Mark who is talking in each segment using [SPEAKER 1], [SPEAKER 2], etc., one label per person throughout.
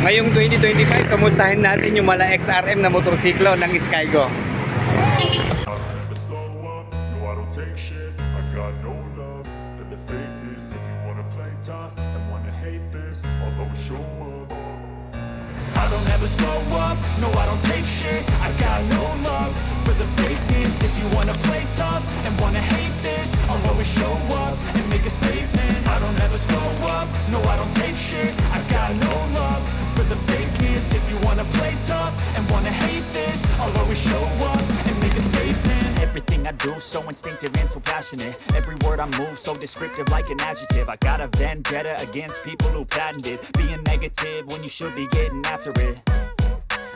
[SPEAKER 1] Ngayong 2025, kamustahin natin yung mala XRM na motorsiklo ng Skygo.
[SPEAKER 2] Never slow up, no I don't take shit. I got no love for the fakeness. If you wanna play tough and wanna hate this, I'll always show up. I don't ever slow up, no I don't take shit. I got no love for the fakeness. If you wanna play tough and wanna hate this, I'll always show up and make a statement. I don't ever slow up, no I don't take shit. I got no love for the fakeness. If you wanna play tough and wanna hate this, I'll always show up and make a statement.
[SPEAKER 3] Everything I do so instinctive and so passionate. Every word I move so descriptive like an adjective. I got a vendetta against people who patented being negative when you should be getting after it.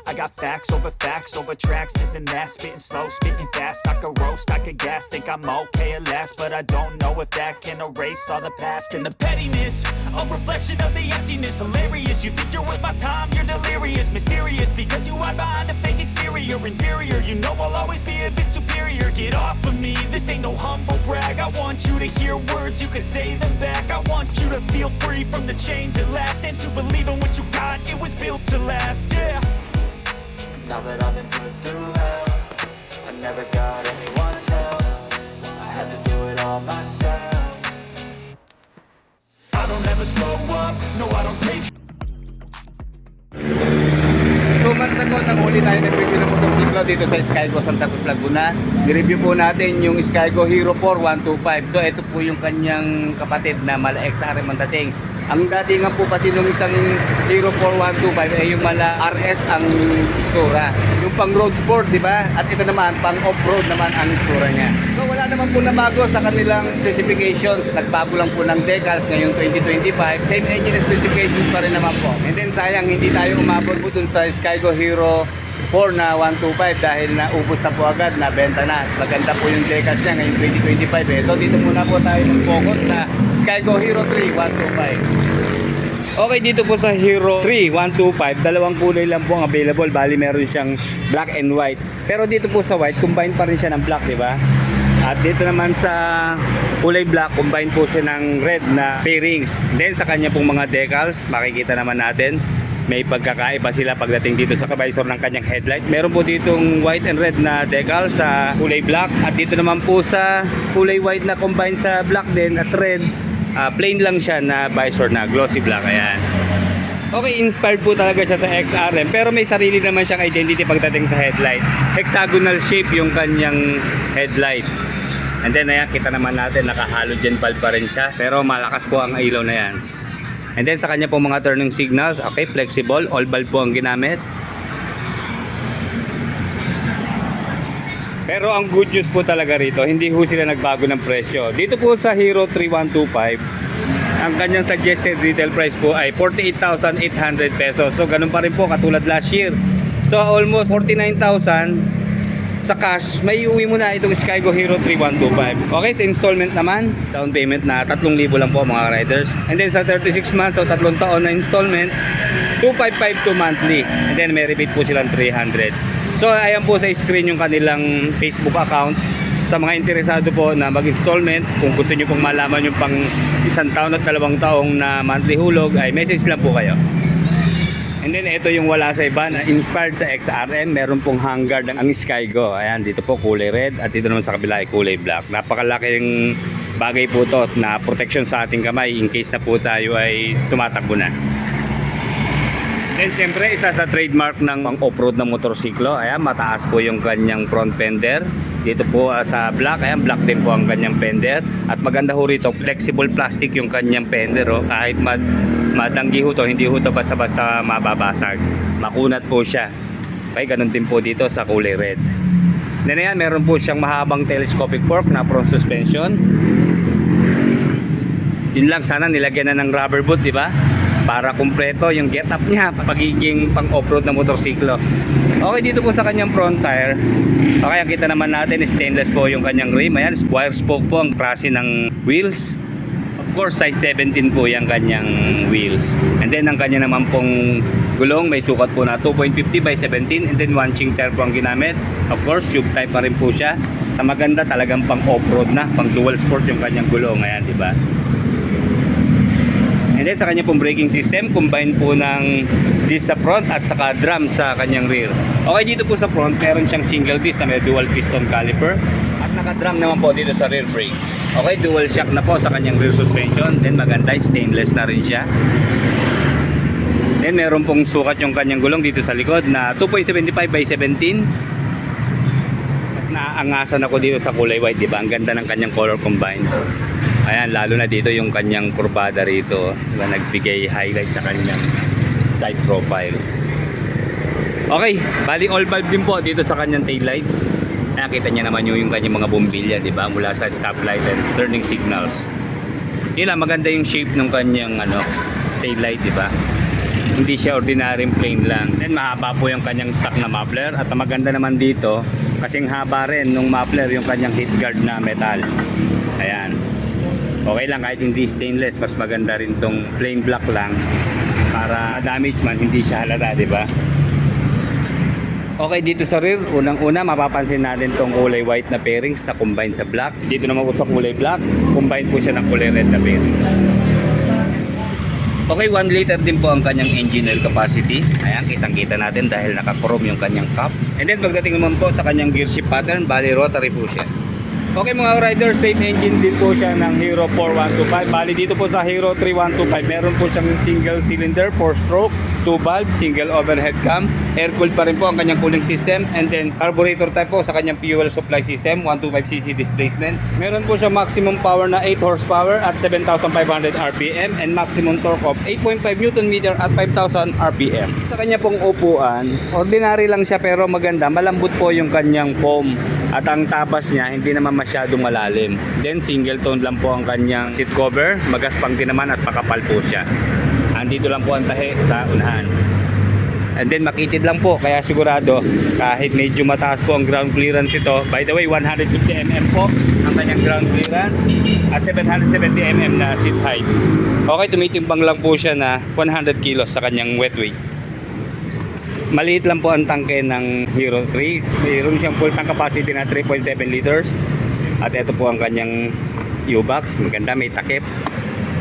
[SPEAKER 3] I got facts over tracks, this and that. Spitting slow, spitting fast. I could roast, I could gas. Think I'm okay at last, but I don't know if that can erase all the past. And the pettiness, a reflection of the emptiness. Hilarious, you think you're worth my time, you're delirious. Mysterious, because you hide behind a fake exterior. Inferior, you know I'll always be a bit superior. Get off of me, this ain't no humble brag. I want you to hear words, you can say them back. I want you to feel free from the chains at last, and to believe in what you got, it was built to last, yeah. Now that I've been put through hell, I never got anyone's help. I had to do it all myself.
[SPEAKER 2] I don't ever slow up, no I don't take
[SPEAKER 1] 2 months ago, nanghuli tayo ng review ng motorsiklo dito sa Skygo Santa Cruz, Laguna. Ni-review po natin yung Skygo Hero 4 125. So ito po yung kanyang kapatid na mala XRM ang dating. Ang datingan po kasi nung isang Hero 4 125 ay yung mala RS ang itsura. Yung pang road sport, di ba? At ito naman, pang off-road naman ang itsura niya. So wala naman po na bago sa kanilang specifications. Nagbago lang po ng decals ngayong 2025. Same engine specifications pa rin naman po. And then sayang, hindi tayo umabot po dun sa Skygo Hero 4 na 125 dahil naubos na po agad, nabenta na. Maganda po yung decals niya ngayong 2025 eh. So dito muna po tayo mag-focus sa Skygo Hero 3 125. Okay, dito po sa Hero 3 125, dalawang kulay lang po ang available. Bali meron siyang black and white. Pero dito po sa white, combine pa rin siya ng black, di ba? At dito naman sa kulay black, combine po siya ng red na fairings. Then sa kanya pong mga decals, makikita naman natin may pagkakaiba sila pagdating dito sa visor ng kanyang headlight. Meron po ditong white and red na decal sa kulay black, at dito naman po sa kulay white na combine sa black din at red, plain lang siya na visor na glossy black. Ayan. Okay, inspired po talaga siya sa XRM, pero may sarili naman siyang identity pagdating sa headlight. Hexagonal shape yung kanyang headlight. And then ayan, kita naman natin naka halogen bulb pa rin siya, pero malakas po ang ilaw na yan. And then sa kanya po mga turning signals, okay, flexible, all bulb po ang ginamit. Pero ang good news po talaga rito, hindi po sila nagbago ng presyo. Dito po sa Hero 3125, ang kanyang suggested retail price po ay 48,800 pesos. So ganun pa rin po katulad last year. So almost 49,000 sa cash, may iuwi mo na itong Skygo Hero 3125. Okay, sa installment naman, down payment na 3,000 lang po mga riders. And then sa 36 months o 3 taon na installment, 255 to monthly. And then may rebate po silang 300. So ayan po sa screen yung kanilang Facebook account. Sa mga interesado po na mag-installment, kung gusto nyo pong malaman yung pang 1 taon at 2 taong na monthly hulog, ay message lang po kayo. And then ito yung wala sa iba na inspired sa XRM, meron pong handguard ang Skygo. Ayan, dito po kulay red at dito naman sa kabila ay kulay black. Napakalaking bagay po to na protection sa ating kamay in case na po tayo ay tumatakbo na. Then syempre isa sa trademark ng pang off-road na motorsiklo, ayan, mataas po yung kanyang front fender. Dito po sa black, ayan, black din po ang kanyang fender. At maganda ho rito, flexible plastic yung kanyang fender, oh. Kahit madanggi ho to, hindi ho to basta-basta mababasag. Makunat po siya. Okay, ganun din po dito sa kulay red. Then ayan, meron po siyang mahabang telescopic fork na front suspension. Yun lang, sana nilagyan na ng rubber boot, di ba? Para kumpleto yung get up niya, pagiging pang off-road na motorsiklo. Okay, dito po sa kanyang front tire, okay, kita naman natin stainless po yung kanyang rim. Ayan, wire spoke po ang klase ng wheels. Of course, size 17 po yung kanyang wheels. And then ang kanya naman pong gulong, may sukat po na 2.50 by 17. And then launching tire po ang ginamit. Of course, tube type pa rin po siya. Sa maganda, talagang pang off-road na, pang dual sport yung kanyang gulong. Ayan, di ba? And then sa kanya pong braking system, combine po ng disc sa front at saka drum sa kanyang rear. Okay, dito po sa front, meron siyang single disc na may dual piston caliper. At naka-drum naman po dito sa rear brake. Okay, dual shock na po sa kanyang rear suspension. Then maganda, stainless na rin siya. Then meron pong sukat yung kanyang gulong dito sa likod na 2.75 by 17. Mas naaangasan ako dito sa kulay white, di ba? Ang ganda ng kanyang color combine. Ayan, lalo na dito yung kanyang kurbada rito. Diba? Nagbigay highlight sa kanyang side profile. Okay, bali all valve din po dito sa kanyang taillights. Nakita niya naman yung kanyang mga bombilya, di ba? Mula sa stoplight and turning signals. Yun lang, maganda yung shape ng kanyang taillight, di ba? Hindi siya ordinary plain lang. Then mahaba po yung kanyang stock na muffler. At ang maganda naman dito, kasing haba rin nung muffler yung kanyang heat guard na metal. Ayan. Okay lang kahit hindi stainless, mas maganda rin tong plain black lang. Para damage man, hindi siya halata, di ba? Okay, dito sa rear, unang-una mapapansin natin tong kulay white na fairings na combine sa black. Dito naman po sa kulay black, combine po siya ng kulay red na fairings. Okay, 1 liter din po ang kanyang engine oil capacity. Ayan, kitang-kita natin dahil naka-chrome yung kanyang cap. And then pagdating naman po sa kanyang gear shift pattern, bali rotary po siya. Okay mga rider, same engine din po siya ng Hero 4125. Bali dito po sa Hero 3125, meron po siyang single cylinder, 4-stroke, 2-valve, single overhead cam. Air-cooled pa rin po ang kanyang cooling system. And then carburetor type po sa kanyang fuel supply system, 125cc displacement. Meron po siya maximum power na 8 horsepower at 7,500 RPM and maximum torque of 8.5 Nm at 5,000 RPM. Sa kanya pong upuan, ordinary lang siya pero maganda. Malambot po yung kanyang foam. At ang tapas niya, hindi naman masyadong malalim. Then single tone lang po ang kanyang seat cover. Magaspang din naman at pakapal po siya. Andito lang po ang tahi sa unahan. And then makitid lang po, kaya sigurado kahit medyo mataas po ang ground clearance ito. By the way, 150mm po ang kanyang ground clearance at 770mm na seat height. Okay, tumitimbang lang po siya na 100 kilos sa kanyang wet weight. Maliit lang po ang tangke ng Hero 3. Mayroon siyang full tank capacity na 3.7 liters. At ito po ang kanyang U-box. Maganda, may takip.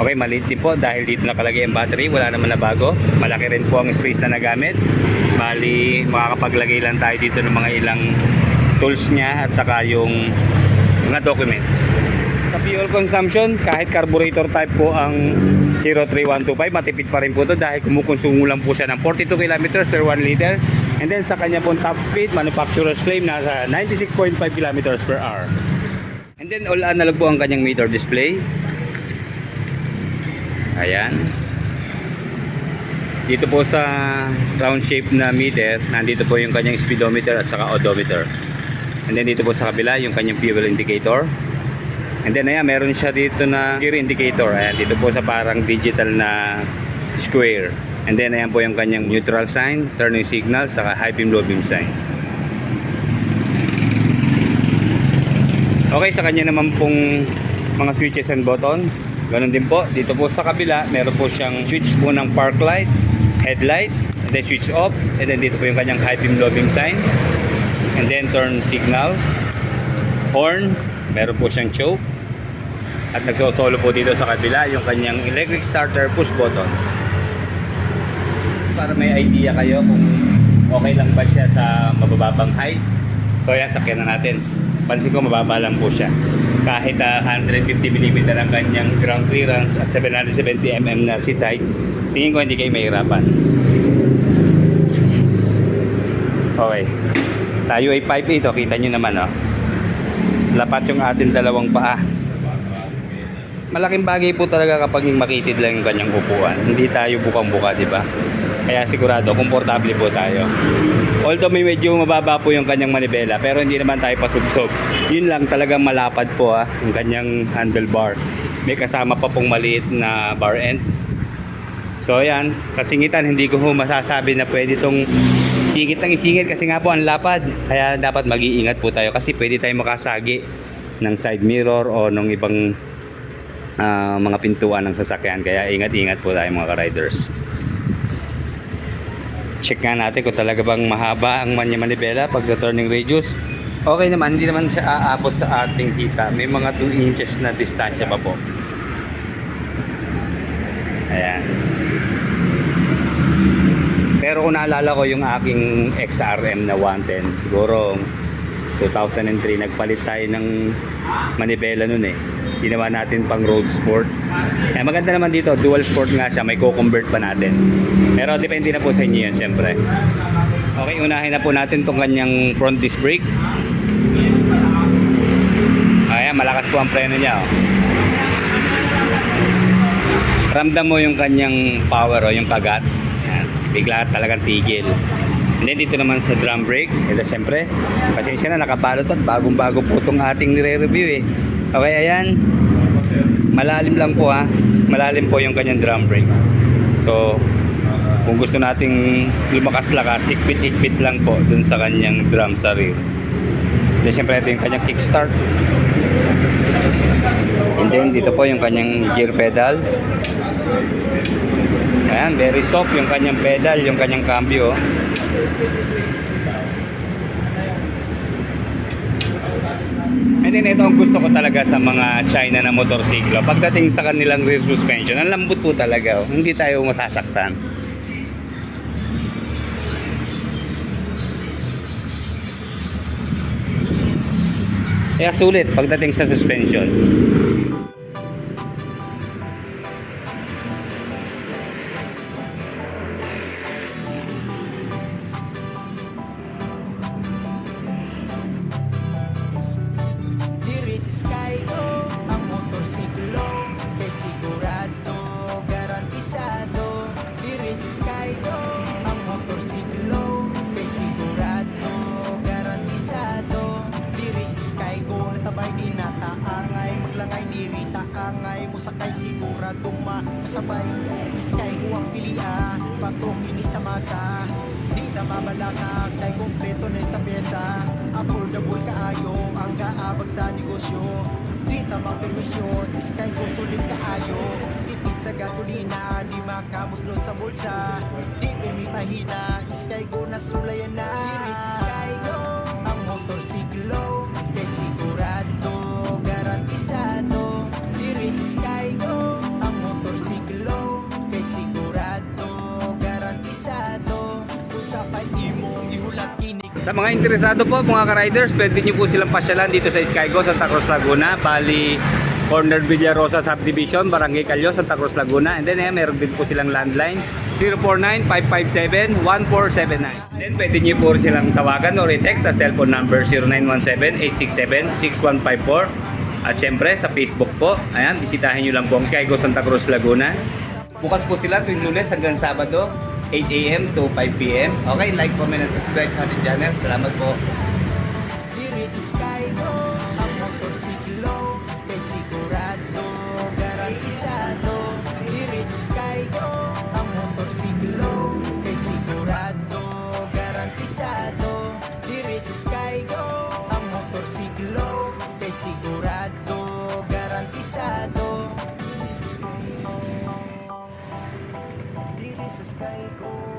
[SPEAKER 1] Okay, maliit din po dahil dito nakalagay ang battery. Wala naman na bago. Malaki rin po ang space na nagamit. Bali, makakapaglagay lang tayo dito ng mga ilang tools niya at saka yung mga documents. Sa fuel consumption, kahit carburetor type po ang Hero 3125, matipid pa rin po ito dahil kumukonsumo lang po siya ng 42 km per 1 liter. And then sa kanya pong top speed, manufacturer's claim nasa 96.5 km per hour. And then all analog po ang kanyang meter display. Ayan. Dito po sa round shape na meter, nandito po yung kanyang speedometer at saka odometer. And then dito po sa kabila, yung kanyang fuel indicator. And then ayan, meron siya dito na gear indicator. Ayan, dito po sa parang digital na square. And then ayan po yung kanyang neutral sign, turning signal, saka high beam, low beam sign. Okay, sa kanya naman pong mga switches and button. Ganun din po, dito po sa kabila, meron po siyang switch po ng park light, headlight, and then switch off. And then dito po yung kanyang high beam, low beam sign. And then turn signals, horn. Meron po siyang choke. At nagsosolo po dito sa kabila yung kanyang electric starter push button. Para may idea kayo kung okay lang ba siya sa mabababang height. So yan, sakyan na natin. Pansin ko mababa lang po siya. Kahit 150mm ang kanyang ground clearance at 770mm na seat height, tingin ko hindi kayo mahirapan. Okay. Tayo ay 5'8", kita nyo naman, oh. Lapat yung ating dalawang paa. Malaking bagay po talaga kapag makitid lang yung kanyang upuan. Hindi tayo bukang-buka, di ba? Kaya sigurado, komportable po tayo. Although may medyo mababa po yung kanyang manibela, pero hindi naman tayo pasubsob. Yun lang talagang malapad po yung kanyang handlebar. May kasama pa pong maliit na bar end. So ayan, sa singitan hindi ko masasabi na pwede itong singit ng isingit kasi nga po ang lapad. Kaya dapat mag-iingat po tayo kasi pwede tayo makasagi ng side mirror o ng ibang mga pintuan ng sasakyan. Kaya ingat-ingat po tayo mga ka-riders. Check nga natin kung talaga bang mahaba ang manibela pag sa turning radius. Okay naman, hindi naman siya aabot sa ating hita. May mga 2 inches na distansya pa po. Ayan. Pero kung naalala ko yung aking XRM na 110, siguro 2003 nagpalit tayo ng manibela nun eh. Ginawa natin pang road sport. Eh, maganda naman dito, dual sport nga siya, may co-convert pa natin. Pero depende na po sa inyo yan, syempre. Okay, unahin na po natin tong kanyang front disc brake. Ayan, malakas po ang preno niya. Oh. Ramdam mo yung kanyang power o yung kagat. Ayan, bigla talagang tigil. And then dito naman sa drum brake, ito siyempre, pasensya na, nakabalot at bagong-bago po itong ating nire-review eh. Okay, ayan. Malalim lang po ha. Malalim po yung kanyang drum brake. So, kung gusto nating lumakas-lakas, hikbit-hikbit lang po dun sa kanyang drum sa rear. Then siyempre ito yung kanyang kickstart. And then dito po yung kanyang gear pedal. Ayan, very soft yung kanyang pedal, yung kanyang cambio. And then ito ang gusto ko talaga sa mga China na motorsiklo. Pagdating sa kanilang rear suspension, ang lambot po talaga. Hindi tayo masasaktan. Kaya sulit pagdating sa suspension.
[SPEAKER 4] Diri sa Skygo, ang motorsiklo kay sigurado, garantisado. Diri sa Skygo, ang motorsiklo kay sigurado, garantisado. Diri sa Skygo, natabay ni nataangay, maglangay ni Rita angay, musakay siguradong makasabay. Skygo ang pilia, patok ini sa masa. Di na mamalakak, tay kompleto na sa pyesa. Affordable kaayo, ang kaabag sa negosyo. Di na maperwisyon, Skygo sulit kaayo. Tipid sa gasolina, di makabuslot sa bulsa. Di pimipahina, Skygo na sulayan na. Diri sa Skygo, ang motorsiklo kay sigurado, garantisado. Diri sa Skygo, ang motorsiklo kay sigurado, garantisado. Usapan imong ihulat kinig.
[SPEAKER 1] Sa mga interesado po, mga ka-riders, pwede nyo po silang pasyalan dito sa Skygo, Santa Cruz, Laguna. Bali, Corner Villarosa Subdivision, Barangay Calyo, Santa Cruz, Laguna. And then, meron din po silang landline, 049-557-1479. Then, pwede nyo po silang tawagan o i-text sa cellphone number 0917-867-6154. At syempre, sa Facebook po, ayan, bisitahin nyo lang po ang Skygo, Santa Cruz, Laguna. Bukas po sila tuwing Lunes hanggang Sabado, 8 a.m. to 5 p.m. Okay, like, comment, and subscribe sa ating channel. Salamat po.
[SPEAKER 4] Diri sa Skygo, ang motorsiklo kay sigurado, garantisado. Diri sa Skygo, ang motorsiklo kay sigurado, garantisado. Diri sa Skygo, ang motorsiklo kay sigurado, garantisado. Diri sa Skygo, diri sa Skygo.